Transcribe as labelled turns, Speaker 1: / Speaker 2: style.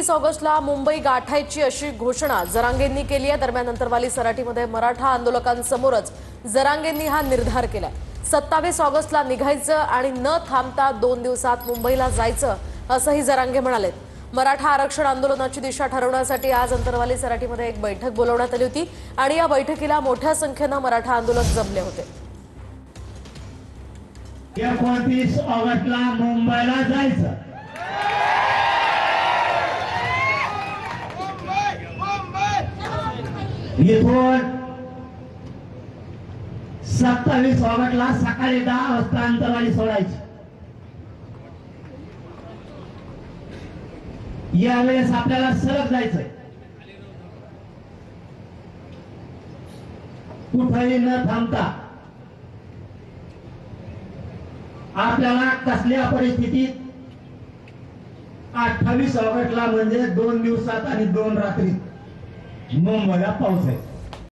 Speaker 1: 28 ऑगस्टला मुंबई गाठायची अशी घोषणा जरांगेंनी केली आहे। दरम्यान अंतरवाली सराटीमध्ये मराठा आंदोलकांसमोरच जरांगेंनी हा निर्धार केलाय। 27 ऑगस्टला निघायचं आणि न थांबता 2 दिवसात मुंबईला जायचं असंही जरांगे म्हणालेत। मराठा आरक्षण आंदोलनाची दिशा ठरवण्यासाठी आज अंतरवाली सराटीमध्ये एक बैठक बोलवण्यात आली होती आणि या बैठकीला मोठ्या संख्येने मराठा आंदोलक जमले होते।
Speaker 2: 29 ऑगस्टला मुंबईला जायचं। इथून 27 ऑगस्टला सकाळी 10 वाजता अंतरवाली सोडायची। यावेळेस आपल्याला सरळ जायचंय, कुठेही न थांबता। आपल्याला कसल्या परिस्थितीत 28 ऑगस्टला म्हणजे 2 दिवसात आणि 2 रात्रीत मुंबईला पोहोचायचं।